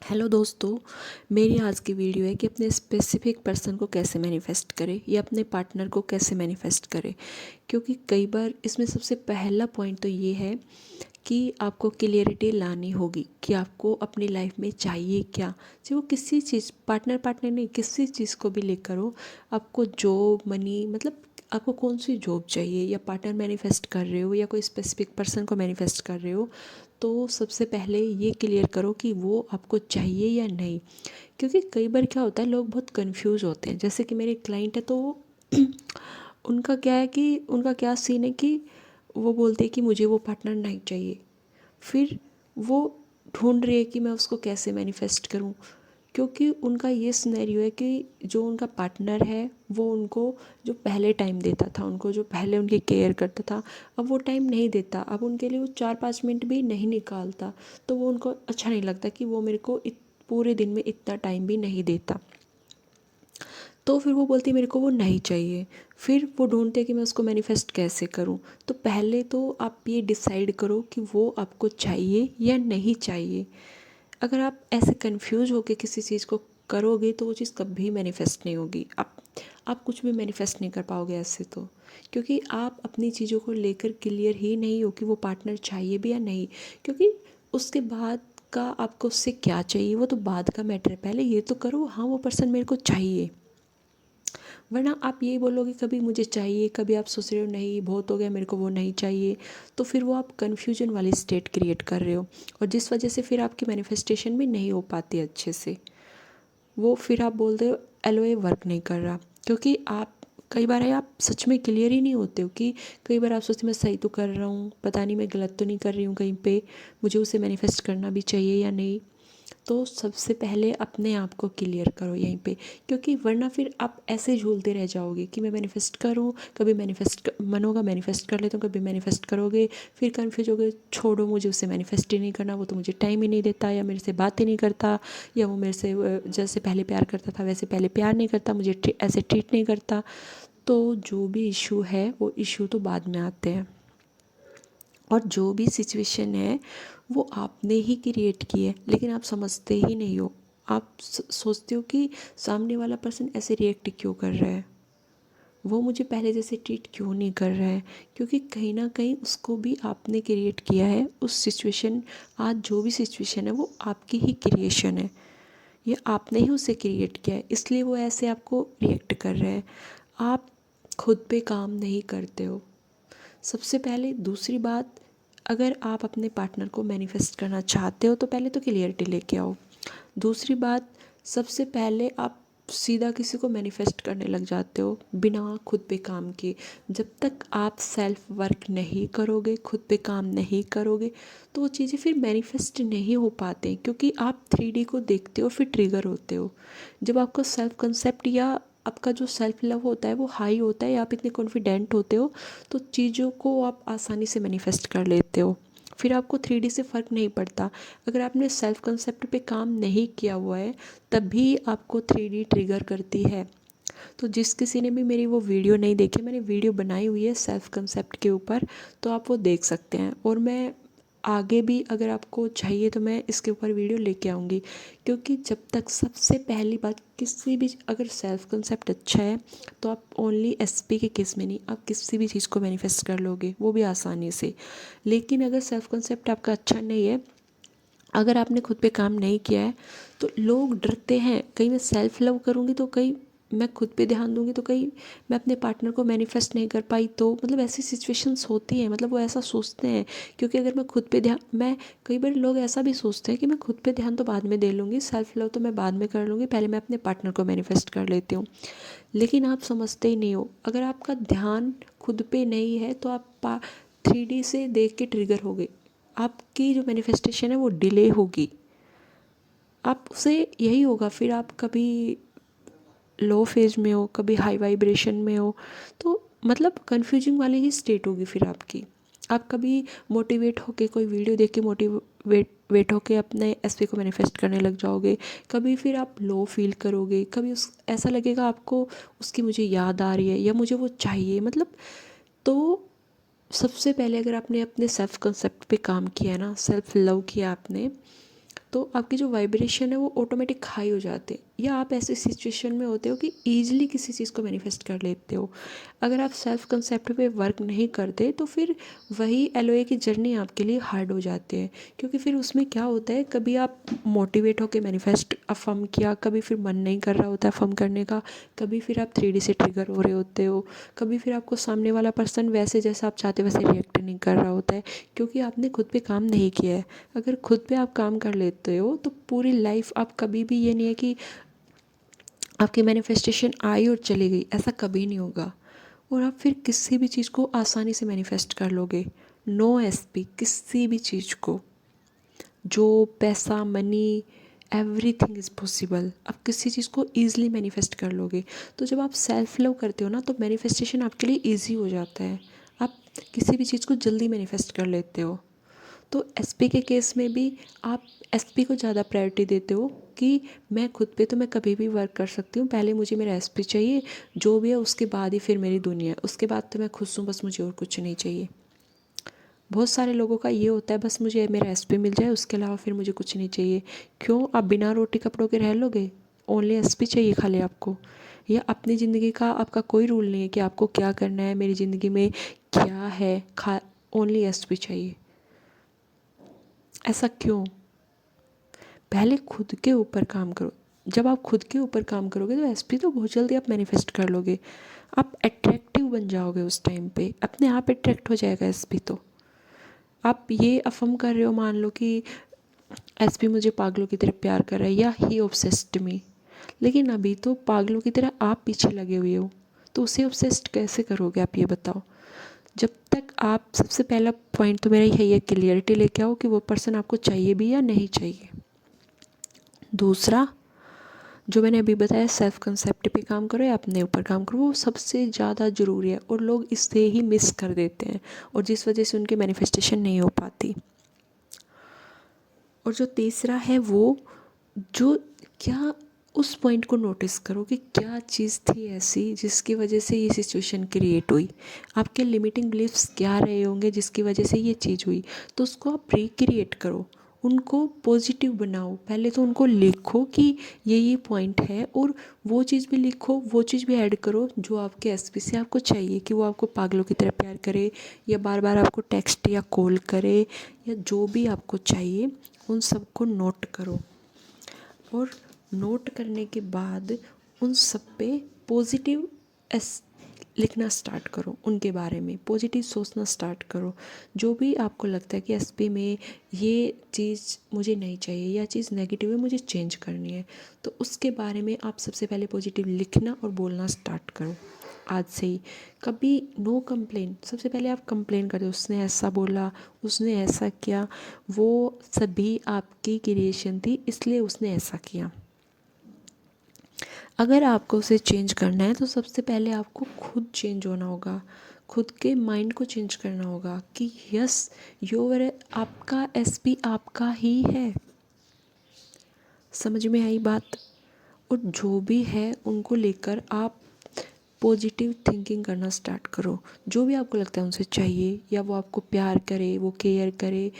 Hello दोस्तों। मेरी आज की वीडियो है कि अपने स्पेसिफिक पर्सन को कैसे मैनिफेस्ट करें या अपने पार्टनर को कैसे मैनिफेस्ट करें। क्योंकि कई बार इसमें सबसे पहला पॉइंट तो ये है कि आपको क्लियरिटी लानी होगी कि आपको अपनी लाइफ में चाहिए क्या। चाहे वो किसी चीज़ पार्टनर नहीं किसी चीज़ को भी लेकर हो, आपको जॉब मनी मतलब आपको कौन सी जॉब चाहिए या पार्टनर मैनिफेस्ट कर रहे हो या कोई स्पेसिफिक पर्सन को मैनिफेस्ट कर रहे हो, तो सबसे पहले ये क्लियर करो कि वो आपको चाहिए या नहीं। क्योंकि कई बार क्या होता है, लोग बहुत कंफ्यूज होते हैं। जैसे कि मेरे क्लाइंट है तो उनका क्या है कि उनका क्या सीन है कि वो बोलते हैं कि मुझे वो पार्टनर नहीं चाहिए। फिर वो ढूंढ रही है कि मैं उसको कैसे मैनिफेस्ट करूं। क्योंकि उनका ये सिनेरियो है कि जो उनका पार्टनर है वो उनको जो पहले टाइम देता था, उनको जो पहले उनकी केयर करता था, अब वो टाइम नहीं देता। अब उनके लिए वो 4-5 मिनट भी नहीं निकालता, तो वो उनको अच्छा नहीं लगता कि वो मेरे को पूरे दिन में इतना टाइम भी नहीं देता। तो फिर वो बोलती है मेरे को वो नहीं चाहिए। फिर वो ढूंढते हैं कि मैं उसको मैनिफेस्ट कैसे करूं। तो पहले तो आप ये डिसाइड करो कि वो आपको चाहिए या नहीं चाहिए। अगर आप ऐसे कंफ्यूज होकर किसी चीज़ को करोगे तो वो चीज़ कभी मैनिफेस्ट नहीं होगी। आप कुछ भी मैनिफेस्ट नहीं कर पाओगे ऐसे तो। क्योंकि आप अपनी चीज़ों को लेकर क्लियर ही नहीं हो कि वो पार्टनर चाहिए भी या नहीं। क्योंकि उसके बाद का आपको उससे क्या चाहिए वो तो बाद का मैटर है। पहले ये तो करो, हाँ वो पर्सन मेरे को चाहिए। वरना आप ये बोलोगे कभी मुझे चाहिए, कभी आप सोच रहे हो नहीं बहुत हो गया मेरे को वो नहीं चाहिए, तो फिर वो आप कन्फ्यूजन वाली स्टेट क्रिएट कर रहे हो। और जिस वजह से फिर आपकी मैनिफेस्टेशन भी नहीं हो पाती अच्छे से। वो फिर आप बोलते हो एलओए वर्क नहीं कर रहा। क्योंकि आप कई बार है आप सच में क्लियर ही नहीं होते हो कि कई बार आप सोचते मैं सही तो कर रहा हूँ, पता नहीं मैं गलत तो नहीं कर रही हूँ कहीं पे, मुझे उसे मैनिफेस्ट करना भी चाहिए या नहीं। तो सबसे पहले अपने आप को क्लियर करो यहीं पे। क्योंकि वरना फिर आप ऐसे झूलते रह जाओगे कि मैं मैनिफेस्ट करूँ, कभी मैनिफेस्ट मन होगा मैनिफेस्ट कर लेता हूँ, कभी मैनिफेस्ट करोगे फिर कन्फ्यूज हो गए, छोड़ो मुझे उससे मैनिफेस्ट ही नहीं करना, वो तो मुझे टाइम ही नहीं देता या मेरे से बात ही नहीं करता, या वो मेरे से जैसे पहले प्यार करता था वैसे पहले प्यार नहीं करता, मुझे ऐसे ट्रीट नहीं करता। तो जो भी इशू है वो इशू तो बाद में आते हैं। और जो भी सिचुएशन है वो आपने ही क्रिएट की है, लेकिन आप समझते ही नहीं हो। आप सोचते हो कि सामने वाला पर्सन ऐसे रिएक्ट क्यों कर रहा है, वो मुझे पहले जैसे ट्रीट क्यों नहीं कर रहा है। क्योंकि कहीं ना कहीं उसको भी आपने क्रिएट किया है उस सिचुएशन। आज जो भी सिचुएशन है वो आपकी ही क्रिएशन है, ये आपने ही उसे क्रिएट किया है, इसलिए वो ऐसे आपको रिएक्ट कर रहा है। आप खुद पे काम नहीं करते हो सबसे पहले। दूसरी बात, अगर आप अपने पार्टनर को मैनिफेस्ट करना चाहते हो तो पहले तो क्लियरिटी लेके आओ। दूसरी बात, सबसे पहले आप सीधा किसी को मैनिफेस्ट करने लग जाते हो बिना खुद पे काम किए। जब तक आप सेल्फ वर्क नहीं करोगे, खुद पे काम नहीं करोगे, तो वो चीज़ें फिर मैनिफेस्ट नहीं हो पाते। क्योंकि आप 3D को देखते हो फिर ट्रिगर होते हो। जब आपका सेल्फ कंसेप्ट या आपका जो सेल्फ लव होता है वो हाई होता है या आप इतने कॉन्फिडेंट होते हो, तो चीज़ों को आप आसानी से मैनिफेस्ट कर लेते हो। फिर आपको 3D से फ़र्क नहीं पड़ता। अगर आपने सेल्फ कंसेप्ट पे काम नहीं किया हुआ है तभी आपको 3D ट्रिगर करती है। तो जिस किसी ने भी मेरी वो वीडियो नहीं देखी, मैंने वीडियो बनाई हुई है सेल्फ कंसेप्ट के ऊपर, तो आप वो देख सकते हैं। और मैं आगे भी अगर आपको चाहिए तो मैं इसके ऊपर वीडियो लेके आऊँगी। क्योंकि जब तक सबसे पहली बात किसी भी अगर सेल्फ कंसेप्ट अच्छा है तो आप ओनली एसपी के केस में नहीं, आप किसी भी चीज़ को मैनिफेस्ट कर लोगे वो भी आसानी से। लेकिन अगर सेल्फ कंसेप्ट आपका अच्छा नहीं है, अगर आपने खुद पे काम नहीं किया है, तो लोग डरते हैं कहीं मैं सेल्फ लव करूँगी तो कहीं मैं खुद पे ध्यान दूँगी तो कहीं मैं अपने पार्टनर को मैनिफेस्ट नहीं कर पाई, तो मतलब ऐसी सिचुएशंस होती हैं। मतलब वो ऐसा सोचते हैं। क्योंकि अगर मैं खुद पे ध्यान मैं कई बार लोग ऐसा भी सोचते हैं कि मैं खुद पे ध्यान तो बाद में दे लूँगी, सेल्फ लव तो मैं बाद में कर लूँगी, पहले मैं अपने पार्टनर को मैनिफेस्ट कर लेती हूँ। लेकिन आप समझते ही नहीं हो, अगर आपका ध्यान खुद पे नहीं है तो आप 3D से देख के ट्रिगर हो गए, आपकी जो मैनिफेस्टेशन है वो डिले होगी। आप उसे यही होगा, फिर आप कभी लो फेज में हो, कभी हाई वाइब्रेशन में हो, तो मतलब कन्फ्यूजिंग वाली ही स्टेट होगी फिर आपकी। आप कभी मोटिवेट होके कोई वीडियो देख के मोटिवेट होके अपने एसपी को मैनिफेस्ट करने लग जाओगे, कभी फिर आप लो फील करोगे, कभी उस ऐसा लगेगा आपको उसकी मुझे याद आ रही है या मुझे वो चाहिए। मतलब तो सबसे पहले अगर आपने अपने सेल्फ कंसेप्ट पे काम किया है ना, सेल्फ लव किया आपने, तो आपकी जो वाइब्रेशन है वो ऑटोमेटिक हाई हो जाते हैं। या आप ऐसे सिचुएशन में होते हो कि ईजिली किसी चीज़ को मैनिफेस्ट कर लेते हो। अगर आप सेल्फ कंसेप्ट पे वर्क नहीं करते तो फिर वही एलओए की जर्नी आपके लिए हार्ड हो जाती है, क्योंकि फिर उसमें क्या होता है, कभी आप मोटिवेट होकर मैनिफेस्ट अफर्म किया, कभी फिर मन नहीं कर रहा होता अफर्म करने का, कभी फिर आप 3D से ट्रिगर हो रहे होते हो, कभी फिर आपको सामने वाला पर्सन वैसे जैसा आप चाहते वैसे रिएक्ट नहीं कर रहा होता है, क्योंकि आपने खुद पे काम नहीं किया है। अगर खुद पे आप काम कर लेते हो तो पूरी लाइफ आप कभी भी ये नहीं है कि आपकी मैनिफेस्टेशन आई और चली गई, ऐसा कभी नहीं होगा। और आप फिर किसी भी चीज़ को आसानी से मैनिफेस्ट कर लोगे। नो एसपी, किसी भी चीज़ को, जो पैसा, मनी, एवरीथिंग इज़ पॉसिबल। आप किसी चीज़ को ईजिली मैनिफेस्ट कर लोगे। तो जब आप सेल्फ लव करते हो ना तो मैनिफेस्टेशन आपके लिए ईजी हो जाता है। आप किसी भी चीज़ को जल्दी मैनिफेस्ट कर लेते हो। तो एसपी के केस में भी आप एसपी को ज़्यादा प्रायोरिटी देते हो कि मैं खुद पे तो मैं कभी भी वर्क कर सकती हूँ, पहले मुझे मेरा एसपी चाहिए, जो भी है उसके बाद ही फिर मेरी दुनिया है, उसके बाद तो मैं खुश हूँ, बस मुझे और कुछ नहीं चाहिए। बहुत सारे लोगों का ये होता है, बस मुझे मेरा एसपी मिल जाए, उसके अलावा फिर मुझे कुछ नहीं चाहिए। क्यों? आप बिना रोटी कपड़ों के रह लोगे? ओनली एसपी चाहिए खाली आपको? या अपनी ज़िंदगी का आपका कोई रूल नहीं है कि आपको क्या करना है, मेरी ज़िंदगी में क्या है, ओनली एसपी चाहिए? ऐसा क्यों? पहले खुद के ऊपर काम करो। जब आप खुद के ऊपर काम करोगे तो एसपी तो बहुत जल्दी आप मैनिफेस्ट कर लोगे। आप अट्रैक्टिव बन जाओगे उस टाइम पे, अपने आप अट्रैक्ट हो जाएगा एसपी। तो आप ये अफर्म कर रहे हो, मान लो कि एसपी मुझे पागलों की तरह प्यार कर रहा है या ही ऑब्सेस्ड मी, लेकिन अभी तो पागलों की तरह आप पीछे लगे हुए हो, तो उसे ऑब्सेस्ड कैसे करोगे आप, ये बताओ। जब तक आप, सबसे पहला पॉइंट तो मेरा यही है, क्लियरिटी लेके आओ कि वो पर्सन आपको चाहिए भी या नहीं चाहिए। दूसरा, जो मैंने अभी बताया, सेल्फ कंसेप्ट पे काम करो या अपने ऊपर काम करो, वो सबसे ज़्यादा ज़रूरी है और लोग इससे ही मिस कर देते हैं और जिस वजह से उनकी मैनिफेस्टेशन नहीं हो पाती। और जो तीसरा है वो, जो क्या, उस पॉइंट को नोटिस करो कि क्या चीज़ थी ऐसी जिसकी वजह से ये सिचुएशन क्रिएट हुई। आपके लिमिटिंग बिलीफ्स क्या रहे होंगे जिसकी वजह से ये चीज़ हुई, तो उसको आप रिक्रिएट करो, उनको पॉजिटिव बनाओ। पहले तो उनको लिखो कि ये पॉइंट है, और वो चीज़ भी लिखो, वो चीज़ भी ऐड करो जो आपके एसपी से आपको चाहिए, कि वो आपको पागलों की तरह प्यार करे या बार बार आपको टेक्स्ट या कॉल करे, या जो भी आपको चाहिए उन सबको नोट करो। और नोट करने के बाद उन सब पे पॉजिटिव लिखना स्टार्ट करो, उनके बारे में पॉजिटिव सोचना स्टार्ट करो। जो भी आपको लगता है कि एसपी में ये चीज़ मुझे नहीं चाहिए, या चीज़ नेगेटिव है, मुझे चेंज करनी है, तो उसके बारे में आप सबसे पहले पॉजिटिव लिखना और बोलना स्टार्ट करो आज से ही। कभी नो कंप्लेन, सबसे पहले आप कंप्लेन कर दो, उसने ऐसा बोला, उसने ऐसा किया, वो सभी आपकी क्रिएशन थी इसलिए उसने ऐसा किया। अगर आपको उसे चेंज करना है तो सबसे पहले आपको खुद चेंज होना होगा, खुद के माइंड को चेंज करना होगा कि यस, योर, आपका एसपी आपका ही है। समझ में आई बात? और जो भी है उनको लेकर आप पॉजिटिव थिंकिंग करना स्टार्ट करो। जो भी आपको लगता है उनसे चाहिए, या वो आपको प्यार करे, वो केयर करे,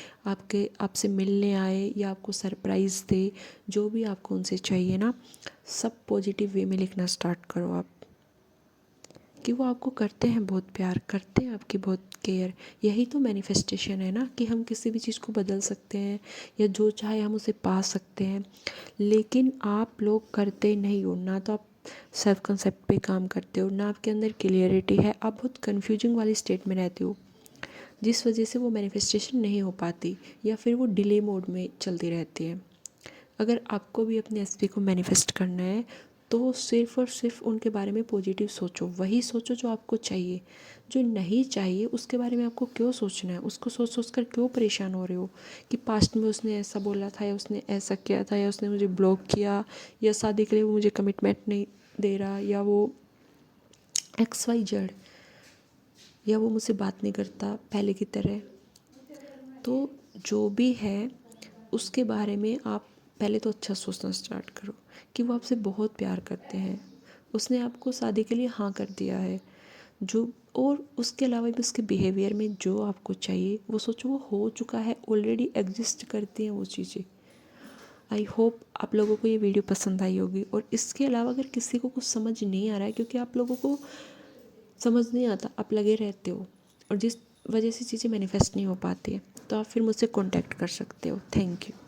आपसे मिलने आए या आपको सरप्राइज़ दे, जो भी आपको उनसे चाहिए ना, सब पॉजिटिव वे में लिखना स्टार्ट करो आप, कि वो आपको करते हैं बहुत प्यार, करते हैं आपकी बहुत केयर। यही तो मैनिफेस्टेशन है ना, कि हम किसी भी चीज़ को बदल सकते हैं या जो चाहे हम उसे पा सकते हैं। लेकिन आप लोग करते नहीं हो ना, तो आप सेल्फ कंसेप्ट पे काम करते हो ना, आपके अंदर क्लियरिटी है, आप बहुत कन्फ्यूजिंग वाली स्टेट में रहते हो, जिस वजह से वो मैनिफेस्टेशन नहीं हो पाती या फिर वो डिले मोड में चलती रहती है। अगर आपको भी अपने एसपी को मैनिफेस्ट करना है तो सिर्फ़ और सिर्फ उनके बारे में पॉजिटिव सोचो, वही सोचो जो आपको चाहिए। जो नहीं चाहिए उसके बारे में आपको क्यों सोचना है, उसको सोच सोच कर क्यों परेशान हो रहे हो कि पास्ट में उसने ऐसा बोला था, या उसने ऐसा किया था, या उसने मुझे ब्लॉक किया, या शादी के लिए वो मुझे कमिटमेंट नहीं दे रहा, या वो XYZ, या वो मुझसे बात नहीं करता पहले की तरह। तो जो भी है उसके बारे में आप पहले तो अच्छा सोचना स्टार्ट करो कि वो आपसे बहुत प्यार करते हैं, उसने आपको शादी के लिए हाँ कर दिया है, जो, और उसके अलावा भी उसके बिहेवियर में जो आपको चाहिए वो सोचो वो हो चुका है, ऑलरेडी एग्जिस्ट करती हैं वो चीज़ें। आई होप आप लोगों को ये वीडियो पसंद आई होगी। और इसके अलावा अगर किसी को कुछ समझ नहीं आ रहा है, क्योंकि आप लोगों को समझ नहीं आता, आप लगे रहते हो और जिस वजह से चीज़ें मैनिफेस्ट नहीं हो पाती है, तो आप फिर मुझसे कॉन्टैक्ट कर सकते हो। Thank you.